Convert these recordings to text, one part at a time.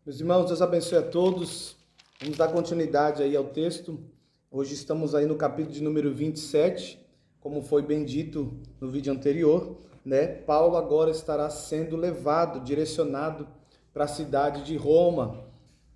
Meus irmãos, Deus abençoe a todos. Vamos dar continuidade aí ao texto. Hoje estamos aí no capítulo de número 27, como foi bem dito no vídeo anterior, né? Paulo agora estará sendo levado, direcionado para a cidade de Roma,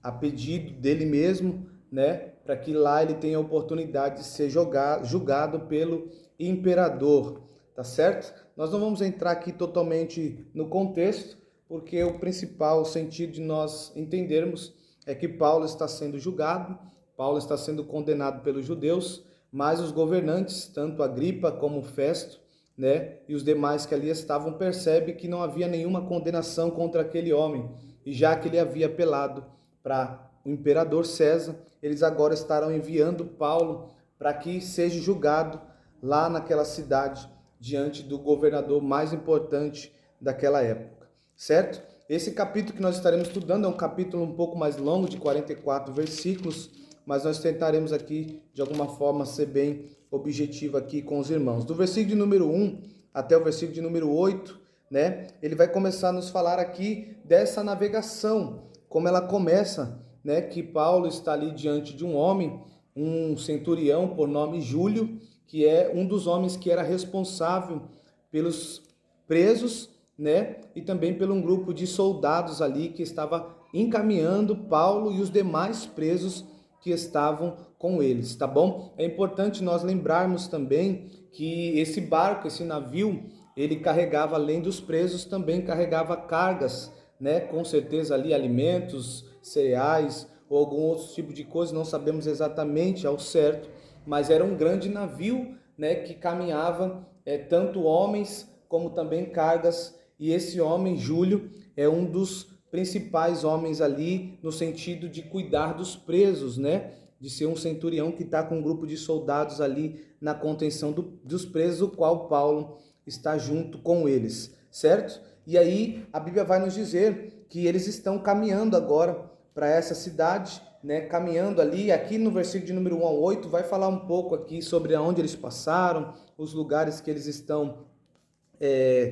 a pedido dele mesmo, né? Para que lá ele tenha a oportunidade de ser julgado pelo imperador, tá certo? Nós não vamos entrar aqui totalmente no contexto, porque o principal sentido de nós entendermos é que Paulo está sendo julgado, Paulo está sendo condenado pelos judeus, mas os governantes, tanto Agripa como Festo, né, e os demais que ali estavam, percebem que não havia nenhuma condenação contra aquele homem, e já que ele havia apelado para o imperador César, eles agora estarão enviando Paulo para que seja julgado lá naquela cidade, diante do governador mais importante daquela época. Certo? Esse capítulo que nós estaremos estudando é um capítulo um pouco mais longo, de 44 versículos, mas nós tentaremos aqui, de alguma forma, ser bem objetivo aqui com os irmãos. Do versículo de número 1 até o versículo de número 8, né? Ele vai começar a nos falar aqui dessa navegação, como ela começa, né? Que Paulo está ali diante de um homem, um centurião por nome Júlio, que é um dos homens que era responsável pelos presos, né? E também por um grupo de soldados ali que estava encaminhando Paulo e os demais presos que estavam com eles, tá bom? É importante nós lembrarmos também que esse barco, esse navio, ele carregava, além dos presos, também carregava cargas, né? Com certeza ali alimentos, cereais ou algum outro tipo de coisa, não sabemos exatamente ao certo, mas era um grande navio, né? Que caminhava tanto homens como também cargas. E esse homem, Júlio, é um dos principais homens ali no sentido de cuidar dos presos, né? De ser um centurião que está com um grupo de soldados ali na contenção dos presos, o qual Paulo está junto com eles, certo? E aí a Bíblia vai nos dizer que eles estão caminhando agora para essa cidade, né? Caminhando ali, aqui no versículo de número 1 ao 8, vai falar um pouco aqui sobre aonde eles passaram, os lugares que eles estão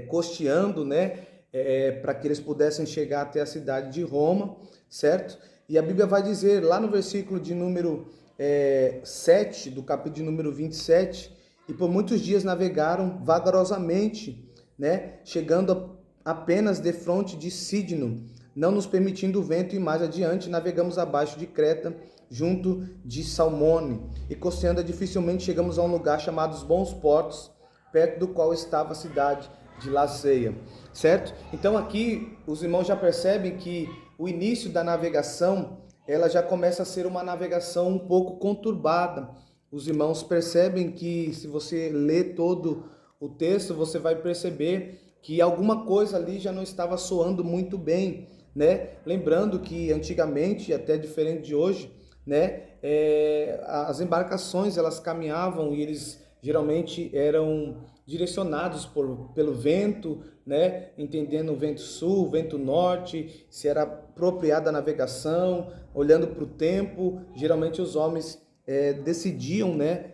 costeando, né, para que eles pudessem chegar até a cidade de Roma, certo? E a Bíblia vai dizer lá no versículo de número 7, do capítulo de número 27, e por muitos dias navegaram vagarosamente, né, chegando apenas defronte de Sídino, não nos permitindo o vento, e mais adiante navegamos abaixo de Creta, junto de Salmone, e costeando dificilmente chegamos a um lugar chamado os Bons Portos, perto do qual estava a cidade de Laceia, certo? Então aqui os irmãos já percebem que o início da navegação, ela já começa a ser uma navegação um pouco conturbada. Os irmãos percebem que, se você ler todo o texto, você vai perceber que alguma coisa ali já não estava soando muito bem, né? Lembrando que antigamente, até diferente de hoje, né? As embarcações, elas caminhavam e eles geralmente eram direcionados pelo vento, né? Entendendo o vento sul, o vento norte, se era apropriada a navegação, olhando para o tempo. Geralmente os homens decidiam, né?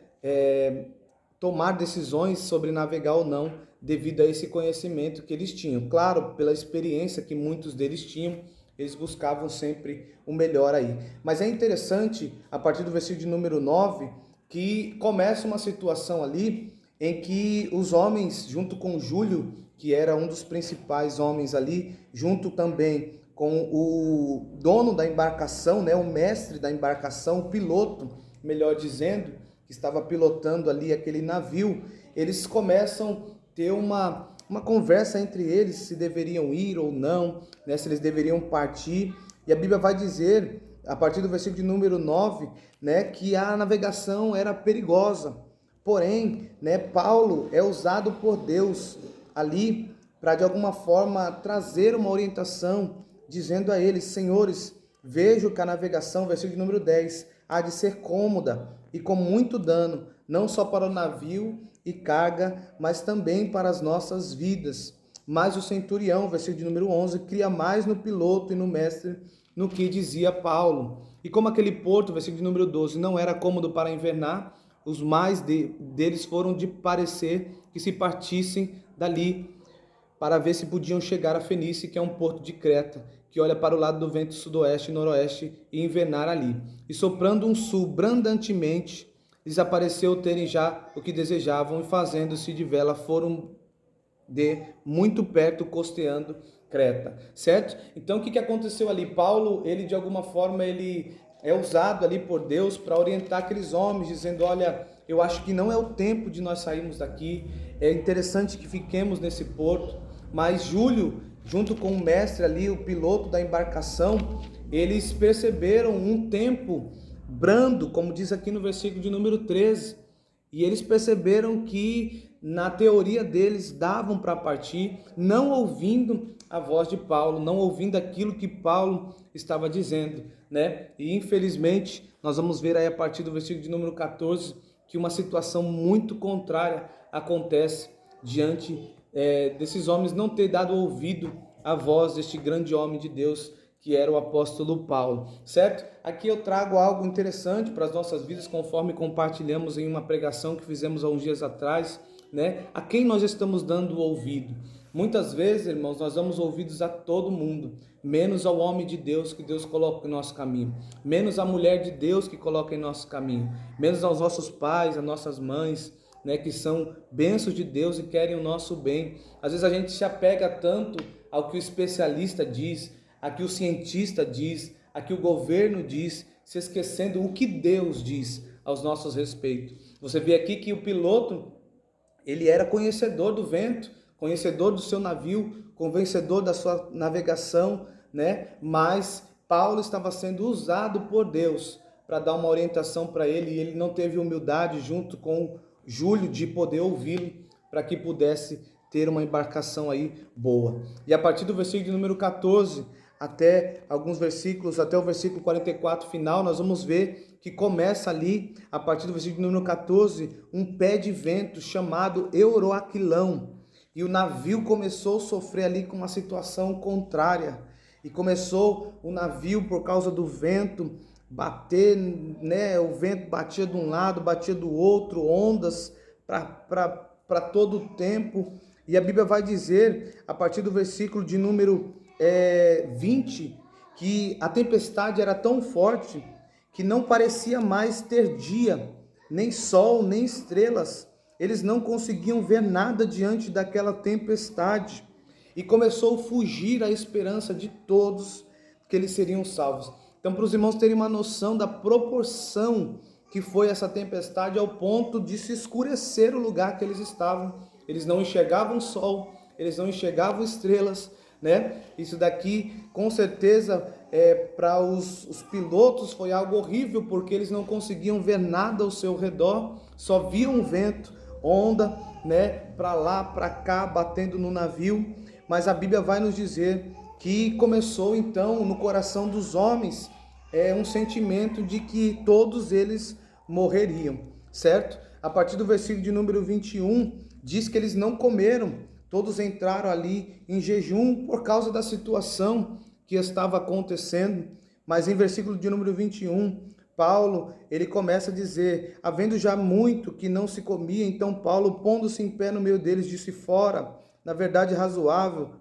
Tomar decisões sobre navegar ou não, devido a esse conhecimento que eles tinham. Claro, pela experiência que muitos deles tinham, eles buscavam sempre o melhor aí. Mas é interessante, a partir do versículo de número 9, que começa uma situação ali em que os homens, junto com Júlio, que era um dos principais homens ali, junto também com o dono da embarcação, né, o mestre da embarcação, o piloto, melhor dizendo, que estava pilotando ali aquele navio, eles começam a ter uma conversa entre eles, se deveriam ir ou não, né, se eles deveriam partir. E a Bíblia vai dizer, a partir do versículo de número 9, né, que a navegação era perigosa. Porém, né, Paulo é usado por Deus ali para, de alguma forma, trazer uma orientação, dizendo a eles: senhores, vejo que a navegação, versículo de número 10, há de ser cômoda e com muito dano, não só para o navio e carga, mas também para as nossas vidas. Mas o centurião, versículo de número 11, cria mais no piloto e no mestre no que dizia Paulo. E como aquele porto, versículo de número 12, não era cômodo para invernar, os mais deles foram de parecer que se partissem dali para ver se podiam chegar a Fenícia, que é um porto de Creta, que olha para o lado do vento sudoeste e noroeste e invernar ali. E soprando um sul brandantemente, lhes apareceu terem já o que desejavam, e fazendo-se de vela foram de muito perto, costeando Creta, certo? Então o que aconteceu ali? Paulo, ele de alguma forma, ele é usado ali por Deus para orientar aqueles homens, dizendo: olha, eu acho que não é o tempo de nós sairmos daqui, é interessante que fiquemos nesse porto. Mas Júlio, junto com o mestre ali, o piloto da embarcação, eles perceberam um tempo brando, como diz aqui no versículo de número 13, e eles perceberam que na teoria deles davam para partir, não ouvindo a voz de Paulo, não ouvindo aquilo que Paulo estava dizendo, né? E infelizmente nós vamos ver aí a partir do versículo de número 14 que uma situação muito contrária acontece diante desses homens não ter dado ouvido à voz deste grande homem de Deus que era o apóstolo Paulo, certo? Aqui eu trago algo interessante para as nossas vidas, conforme compartilhamos em uma pregação que fizemos há uns dias atrás, né? A quem nós estamos dando ouvido? Muitas vezes, irmãos, nós damos ouvidos a todo mundo, menos ao homem de Deus que Deus coloca em nosso caminho, menos à mulher de Deus que coloca em nosso caminho, menos aos nossos pais, às nossas mães, né, que são bênçãos de Deus e querem o nosso bem. Às vezes a gente se apega tanto ao que o especialista diz, a que o cientista diz, a que o governo diz, se esquecendo o que Deus diz aos nossos respeitos. Você vê aqui que o piloto, ele era conhecedor do vento, conhecedor do seu navio, conhecedor da sua navegação, né? Mas Paulo estava sendo usado por Deus para dar uma orientação para ele, e ele não teve humildade junto com Júlio de poder ouvi-lo para que pudesse ter uma embarcação aí boa. E a partir do versículo de número 14 até alguns versículos, até o versículo 44 final, nós vamos ver que começa ali, a partir do versículo número 14, um pé de vento chamado Euroaquilão. E o navio começou a sofrer ali com uma situação contrária. E começou o navio, por causa do vento, bater, né? O vento batia de um lado, batia do outro, ondas para todo o tempo. E a Bíblia vai dizer, a partir do versículo de número 20, que a tempestade era tão forte que não parecia mais ter dia, nem sol, nem estrelas. Eles não conseguiam ver nada diante daquela tempestade. E começou a fugir a esperança de todos que eles seriam salvos. Então, para os irmãos terem uma noção da proporção que foi essa tempestade, ao ponto de se escurecer o lugar que eles estavam. Eles não enxergavam sol, eles não enxergavam estrelas, né? Isso daqui, com certeza, para os pilotos foi algo horrível, porque eles não conseguiam ver nada ao seu redor, só viam vento, onda, né? Para lá, para cá, batendo no navio. Mas a Bíblia vai nos dizer que começou então no coração dos homens um sentimento de que todos eles morreriam, certo? A partir do versículo de número 21, diz que eles não comeram. Todos entraram ali em jejum por causa da situação que estava acontecendo. Mas em versículo de número 21, Paulo, ele começa a dizer: havendo já muito que não se comia, então Paulo, pondo-se em pé no meio deles, disse: fora, na verdade razoável,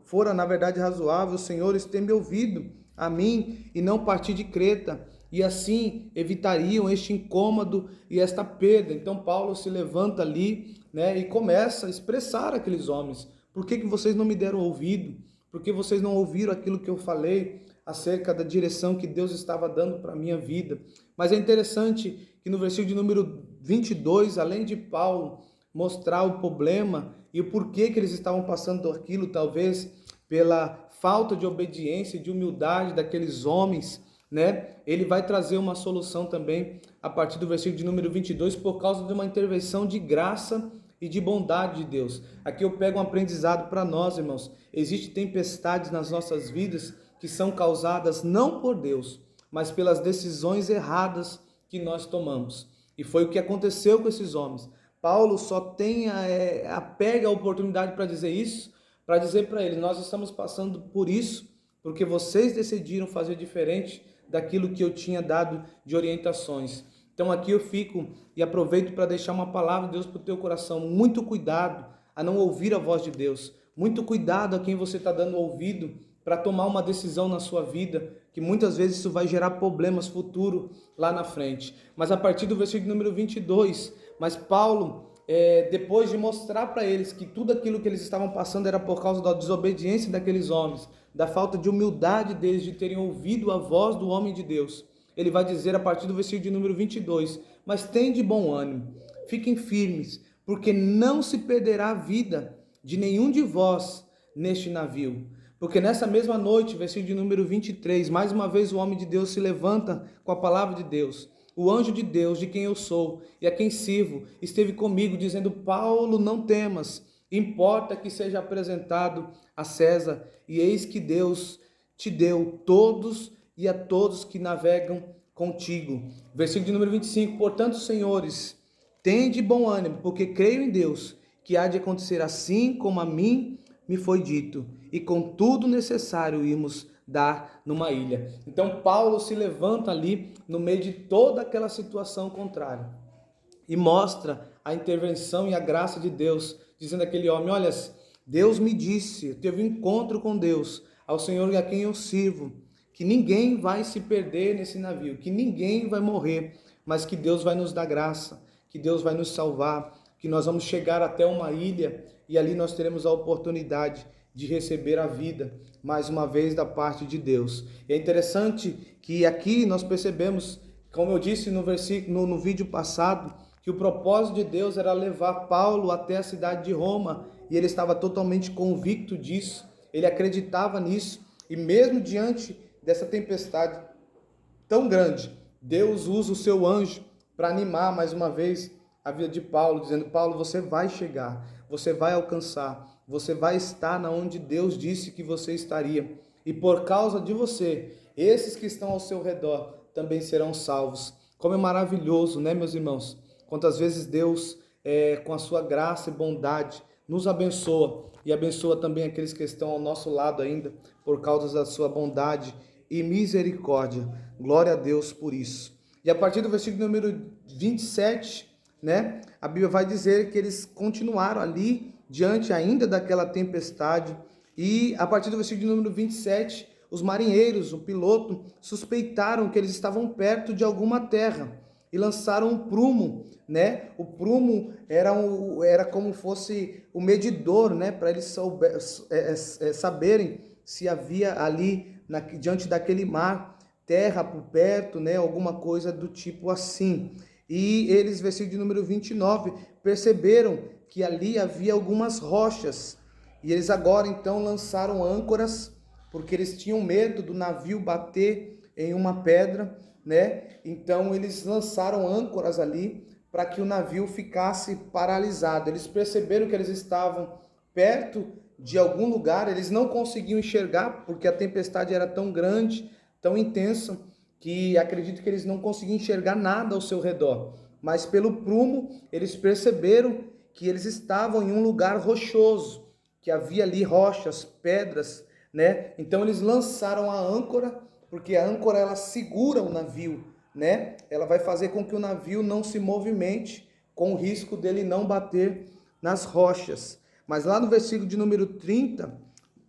os senhores têm me ouvido a mim e não parti de Creta, e assim evitariam este incômodo e esta perda. Então Paulo se levanta ali, né, e começa a expressar aqueles homens: por que vocês não me deram ouvido? Por que vocês não ouviram aquilo que eu falei acerca da direção que Deus estava dando para a minha vida? Mas é interessante que no versículo de número 22, além de Paulo mostrar o problema e o porquê que eles estavam passando aquilo, talvez pela falta de obediência e de humildade daqueles homens, né? Ele vai trazer uma solução também a partir do versículo de número 22, por causa de uma intervenção de graça e de bondade de Deus. Aqui eu pego um aprendizado para nós, irmãos. Existem tempestades nas nossas vidas que são causadas não por Deus, mas pelas decisões erradas que nós tomamos. E foi o que aconteceu com esses homens. Paulo só tem pega a oportunidade para dizer isso, para dizer para eles: nós estamos passando por isso, porque vocês decidiram fazer diferente daquilo que eu tinha dado de orientações. Então aqui eu fico e aproveito para deixar uma palavra de Deus para o teu coração. Muito cuidado a não ouvir a voz de Deus. Muito cuidado a quem você está dando ouvido para tomar uma decisão na sua vida, que muitas vezes isso vai gerar problemas futuro lá na frente. Mas a partir do versículo número 22, mas Paulo, depois de mostrar para eles que tudo aquilo que eles estavam passando era por causa da desobediência daqueles homens, da falta de humildade deles de terem ouvido a voz do homem de Deus, ele vai dizer a partir do versículo de número 22, mas tem de bom ânimo, fiquem firmes, porque não se perderá a vida de nenhum de vós neste navio. Porque nessa mesma noite, versículo de número 23, mais uma vez o homem de Deus se levanta com a palavra de Deus. O anjo de Deus, de quem eu sou e a quem sirvo, esteve comigo, dizendo: Paulo, não temas, importa que seja apresentado a César, e eis que Deus te deu todos e a todos que navegam contigo. Versículo de número 25, portanto, senhores, tende bom ânimo, porque creio em Deus, que há de acontecer assim como a mim me foi dito, e com tudo necessário irmos dar numa ilha. Então Paulo se levanta ali no meio de toda aquela situação contrária e mostra a intervenção e a graça de Deus, dizendo àquele homem: olha, Deus me disse, eu teve um encontro com Deus, ao Senhor a quem eu sirvo, que ninguém vai se perder nesse navio, que ninguém vai morrer, mas que Deus vai nos dar graça, que Deus vai nos salvar, que nós vamos chegar até uma ilha e ali nós teremos a oportunidade de receber a vida, mais uma vez, da parte de Deus. E é interessante que aqui nós percebemos, como eu disse no vídeo passado, que o propósito de Deus era levar Paulo até a cidade de Roma, e ele estava totalmente convicto disso, ele acreditava nisso, e mesmo diante dessa tempestade tão grande, Deus usa o seu anjo para animar mais uma vez a vida de Paulo, dizendo: Paulo, você vai chegar, você vai alcançar, você vai estar na onde Deus disse que você estaria, e por causa de você, esses que estão ao seu redor também serão salvos. Como é maravilhoso, né, meus irmãos? Quantas vezes Deus, com a sua graça e bondade, nos abençoa, e abençoa também aqueles que estão ao nosso lado ainda, por causa da sua bondade e misericórdia. Glória a Deus por isso. E a partir do versículo número 27, né, a Bíblia vai dizer que eles continuaram ali, diante ainda daquela tempestade, e a partir do versículo número 27, os marinheiros, o piloto, suspeitaram que eles estavam perto de alguma terra, e lançaram um prumo, né? O prumo era como fosse o medidor, né? Para eles saberem se havia ali, diante daquele mar, terra por perto, né? Alguma coisa do tipo assim. E eles, versículo de número 29, perceberam que ali havia algumas rochas. E eles agora então lançaram âncoras, porque eles tinham medo do navio bater em uma pedra, né? Então eles lançaram âncoras ali para que o navio ficasse paralisado. Eles perceberam que eles estavam perto de algum lugar, eles não conseguiam enxergar porque a tempestade era tão grande, tão intensa, que acredito que eles não conseguiam enxergar nada ao seu redor. Mas pelo prumo eles perceberam que eles estavam em um lugar rochoso, que havia ali rochas, pedras, né? Então eles lançaram a âncora, porque a âncora ela segura o navio, né? Ela vai fazer com que o navio não se movimente, com o risco dele não bater nas rochas. Mas lá no versículo de número 30,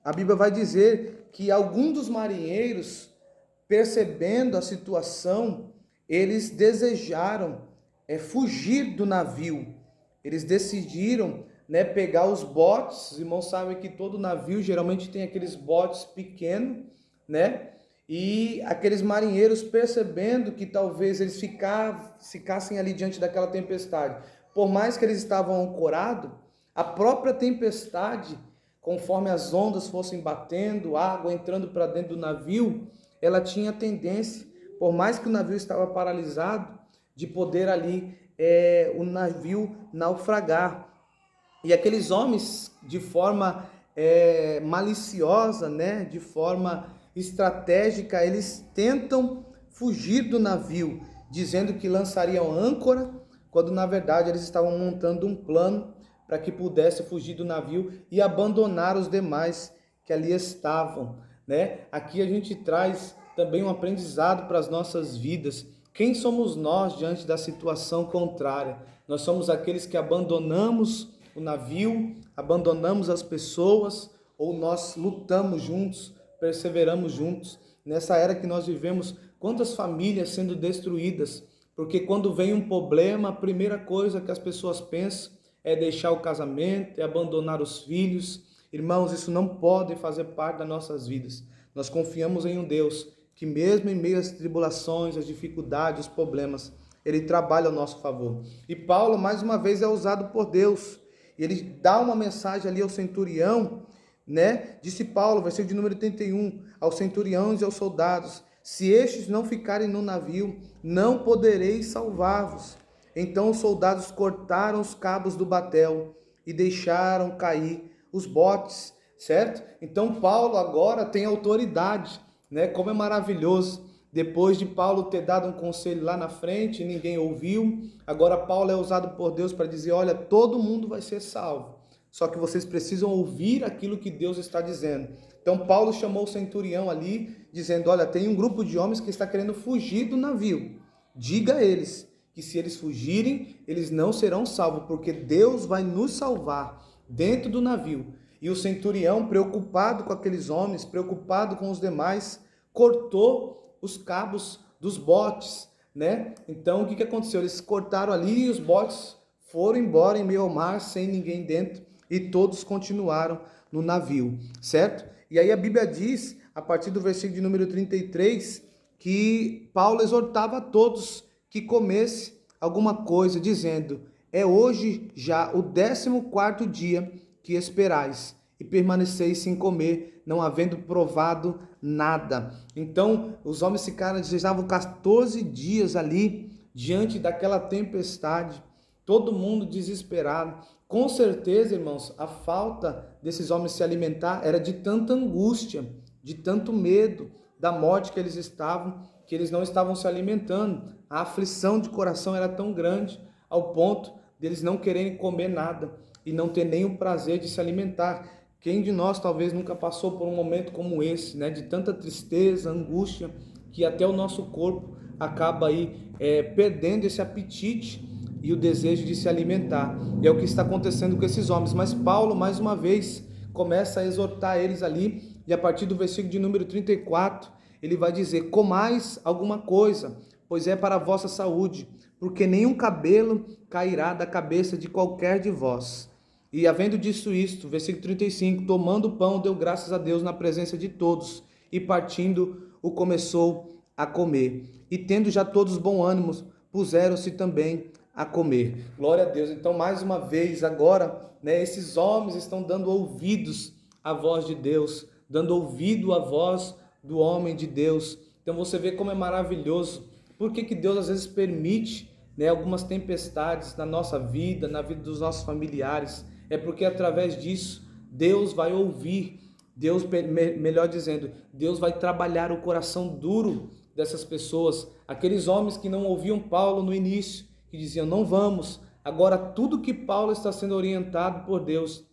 a Bíblia vai dizer que alguns dos marinheiros, percebendo a situação, eles desejaram fugir do navio. Eles decidiram, né, pegar os botes. Os irmãos sabem que todo navio geralmente tem aqueles botes pequenos, né? E aqueles marinheiros, percebendo que talvez eles ficassem ali diante daquela tempestade, por mais que eles estavam ancorados, a própria tempestade, conforme as ondas fossem batendo, água entrando para dentro do navio, ela tinha tendência, por mais que o navio estava paralisado, de poder ali o navio naufragar. E aqueles homens, de forma maliciosa, né, de forma estratégica, eles tentam fugir do navio, dizendo que lançariam âncora, quando na verdade eles estavam montando um plano para que pudesse fugir do navio e abandonar os demais que ali estavam, né? Aqui a gente traz também um aprendizado para as nossas vidas. Quem somos nós diante da situação contrária? Nós somos aqueles que abandonamos o navio, abandonamos as pessoas, ou nós lutamos juntos perseveramos juntos. Nessa era que nós vivemos, quantas famílias sendo destruídas, porque quando vem um problema, a primeira coisa que as pessoas pensam é deixar o casamento, é abandonar os filhos. Irmãos, isso não pode fazer parte das nossas vidas. Nós confiamos em um Deus que mesmo em meio às tribulações, às dificuldades, os problemas, Ele trabalha ao nosso favor. E Paulo, mais uma vez, é usado por Deus. Ele dá uma mensagem ali ao centurião, né? Disse Paulo, versículo de número 31, aos centuriões e aos soldados: se estes não ficarem no navio, não podereis salvar-vos. Então os soldados cortaram os cabos do batel e deixaram cair os botes, certo? Então Paulo agora tem autoridade, né? Como é maravilhoso. Depois de Paulo ter dado um conselho lá na frente, ninguém ouviu. Agora Paulo é usado por Deus para dizer: olha, todo mundo vai ser salvo. Só que vocês precisam ouvir aquilo que Deus está dizendo. Então Paulo chamou o centurião ali, dizendo: olha, tem um grupo de homens que está querendo fugir do navio. Diga a eles que se eles fugirem, eles não serão salvos, porque Deus vai nos salvar dentro do navio. E o centurião, preocupado com aqueles homens, preocupado com os demais, cortou os cabos dos botes, né? Então, o que aconteceu? Eles cortaram ali e os botes foram embora em meio ao mar, sem ninguém dentro, e todos continuaram no navio, certo? E aí a Bíblia diz, a partir do versículo de número 33, que Paulo exortava a todos que comesse alguma coisa, dizendo: é hoje já o 14º dia que esperais, e permaneceis sem comer, não havendo provado nada. Então, os homens ficaram, estavam 14 dias ali, diante daquela tempestade, todo mundo desesperado. Com certeza, irmãos, a falta desses homens se alimentar era de tanta angústia, de tanto medo da morte que eles não estavam se alimentando. A aflição de coração era tão grande, ao ponto deles não quererem comer nada e não ter nem o prazer de se alimentar. Quem de nós talvez nunca passou por um momento como esse, né, de tanta tristeza, angústia, que até o nosso corpo acaba aí perdendo esse apetite e o desejo de se alimentar. E é o que está acontecendo com esses homens. Mas Paulo, mais uma vez, começa a exortar eles ali, e a partir do versículo de número 34, ele vai dizer: comais alguma coisa, pois é para a vossa saúde, porque nenhum cabelo cairá da cabeça de qualquer de vós. E havendo dito isto, versículo 35, tomando o pão, deu graças a Deus na presença de todos, e partindo, o começou a comer. E tendo já todos bom ânimo, puseram-se também a comer. Glória a Deus. Então, mais uma vez, agora, né, esses homens estão dando ouvidos à voz de Deus, dando ouvido à voz do homem de Deus. Então, você vê como é maravilhoso. Por que Deus às vezes permite, né, algumas tempestades na nossa vida, na vida dos nossos familiares? É porque através disso, Deus vai ouvir, Deus, melhor dizendo, Deus vai trabalhar o coração duro dessas pessoas, aqueles homens que não ouviam Paulo no início, que diziam: não vamos. Agora tudo que Paulo está sendo orientado por Deus,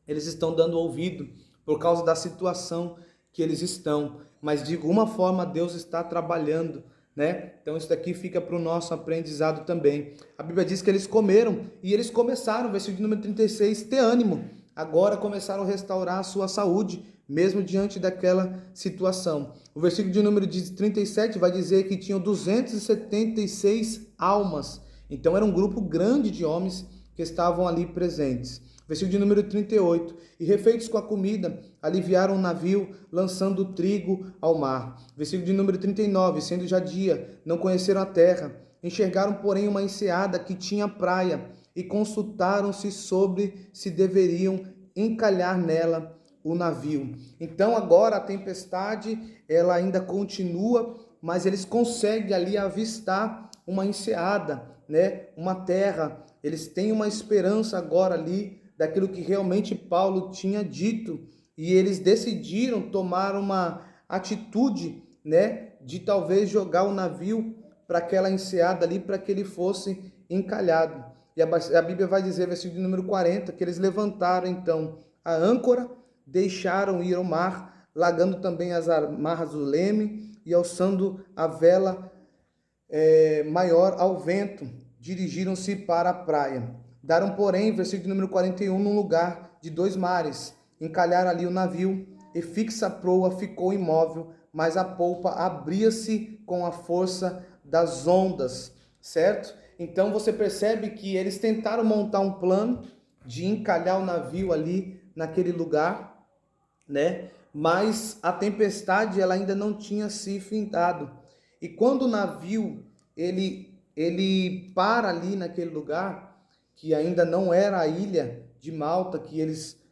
eles estão dando ouvido por causa da situação que eles estão. Mas de alguma forma Deus está trabalhando, né? Então isso daqui fica para o nosso aprendizado também. A Bíblia diz que eles comeram e eles começaram, versículo número 36, ter ânimo. Agora começaram a restaurar a sua saúde, mesmo diante daquela situação. O versículo de número 37 vai dizer que tinham 276 almas. Então era um grupo grande de homens que estavam ali presentes. Versículo de número 38. E refeitos com a comida, aliviaram o navio, lançando o trigo ao mar. Versículo de número 39. Sendo já dia, não conheceram a terra. Enxergaram, porém, uma enseada que tinha praia, e consultaram-se sobre se deveriam encalhar nela o navio. Então agora a tempestade, ela ainda continua, mas eles conseguem ali avistar uma enseada, né? Uma terra. Eles têm uma esperança agora ali daquilo que realmente Paulo tinha dito, e eles decidiram tomar uma atitude, né, de talvez jogar o navio para aquela enseada ali, para que ele fosse encalhado. E a Bíblia vai dizer, versículo número 40, que eles levantaram então a âncora, deixaram ir ao mar, largando também as amarras do leme e alçando a vela maior ao vento, dirigiram-se para a praia. Daram, porém, versículo número 41, num lugar de 2 mares, encalharam ali o navio e fixa a proa ficou imóvel, mas a polpa abria-se com a força das ondas, certo? Então você percebe que eles tentaram montar um plano de encalhar o navio ali naquele lugar, né? Mas a tempestade ela ainda não tinha se findado. E quando o navio ele para ali naquele lugar, que ainda não era a ilha de Malta,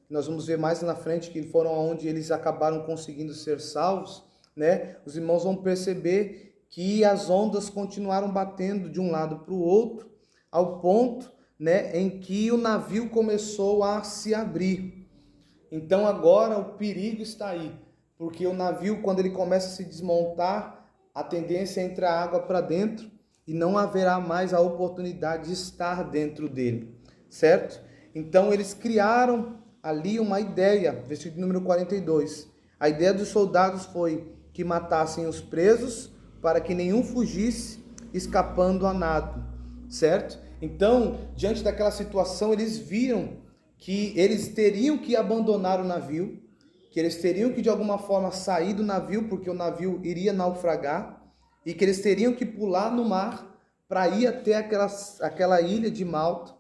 nós vamos ver mais na frente que foram aonde eles acabaram conseguindo ser salvos, né? Os irmãos vão perceber que as ondas continuaram batendo de um lado para o outro, ao ponto, né, em que o navio começou a se abrir. Então agora o perigo está aí, porque o navio, quando ele começa a se desmontar, a tendência é entrar água para dentro e não haverá mais a oportunidade de estar dentro dele, certo? Então eles criaram ali uma ideia, versículo número 42. A ideia dos soldados foi que matassem os presos para que nenhum fugisse escapando a nado, certo? Então, diante daquela situação, eles viram que eles teriam que abandonar o navio, que eles teriam que de alguma forma sair do navio, porque o navio iria naufragar, e que eles teriam que pular no mar para ir até aquela ilha de Malta,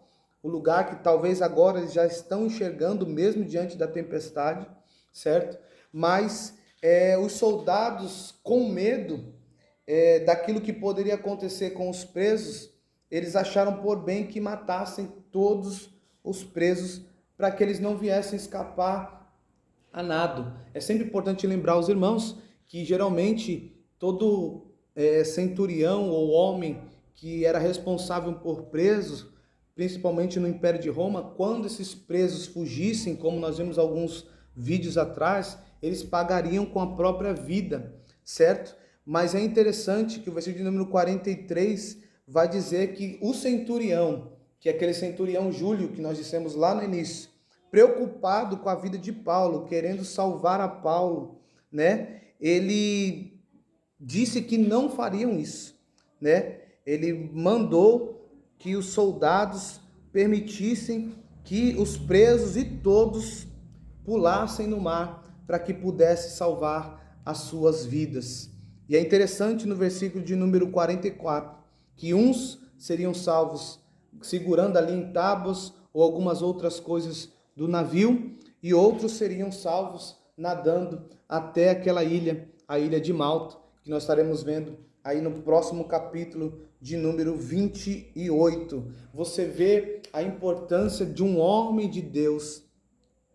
o lugar que talvez agora eles já estão enxergando mesmo diante da tempestade, certo? Mas os soldados, com medo daquilo que poderia acontecer com os presos, eles acharam por bem que matassem todos os presos para que eles não viessem escapar a nado. É sempre importante lembrar aos irmãos que geralmente todo centurião ou homem que era responsável por presos, principalmente no Império de Roma, quando esses presos fugissem, como nós vimos alguns vídeos atrás, eles pagariam com a própria vida, certo? Mas é interessante que o versículo de número 43 vai dizer que o centurião, que é aquele centurião Júlio que nós dissemos lá no início, preocupado com a vida de Paulo, querendo salvar a Paulo, né? Ele disse que não fariam isso, né? Ele mandou que os soldados permitissem que os presos e todos pulassem no mar para que pudesse salvar as suas vidas. E é interessante no versículo de número 44, que uns seriam salvos segurando ali em tábuas ou algumas outras coisas do navio, e outros seriam salvos nadando até aquela ilha, a ilha de Malta, que nós estaremos vendo aí no próximo capítulo de número 28. Você vê a importância de um homem de Deus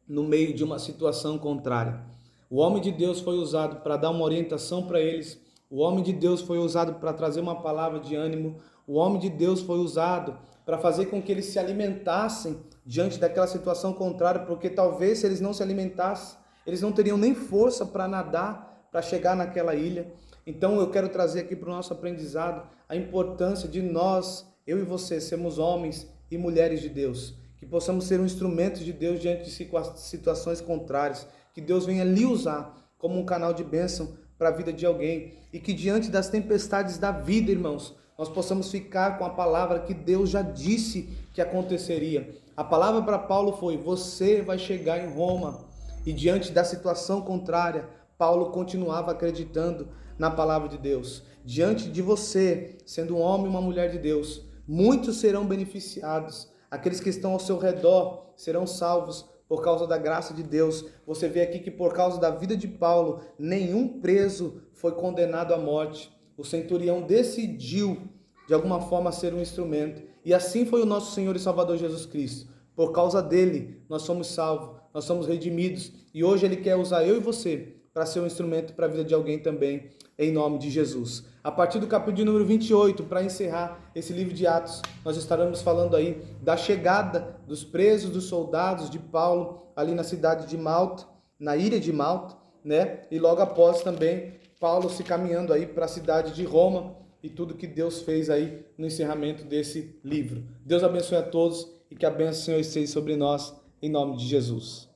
no meio de uma situação contrária. O homem de Deus foi usado para dar uma orientação para eles. O homem de Deus foi usado para trazer uma palavra de ânimo. O homem de Deus foi usado para fazer com que eles se alimentassem diante daquela situação contrária, porque talvez se eles não se alimentassem, eles não teriam nem força para nadar, para chegar naquela ilha. Então eu quero trazer aqui para o nosso aprendizado a importância de nós, eu e você, sermos homens e mulheres de Deus, que possamos ser um instrumento de Deus diante de situações contrárias, que Deus venha lhe usar como um canal de bênção para a vida de alguém, e que diante das tempestades da vida, irmãos, nós possamos ficar com a palavra que Deus já disse que aconteceria. A palavra para Paulo foi: você vai chegar em Roma. E diante da situação contrária, Paulo continuava acreditando na palavra de Deus. Diante de você, sendo um homem e uma mulher de Deus, muitos serão beneficiados. Aqueles que estão ao seu redor serão salvos por causa da graça de Deus. Você vê aqui que por causa da vida de Paulo, nenhum preso foi condenado à morte. O centurião decidiu, de alguma forma, ser um instrumento. E assim foi o nosso Senhor e Salvador Jesus Cristo. Por causa dele, nós somos salvos, nós somos redimidos. E hoje ele quer usar eu e você para ser um instrumento para a vida de alguém também, em nome de Jesus. A partir do capítulo número 28, para encerrar esse livro de Atos, nós estaremos falando aí da chegada dos presos, dos soldados de Paulo, ali na cidade de Malta, na ilha de Malta, né? E logo após também, Paulo se caminhando aí para a cidade de Roma e tudo que Deus fez aí no encerramento desse livro. Deus abençoe a todos e que a bênção do Senhor esteja sobre nós, em nome de Jesus.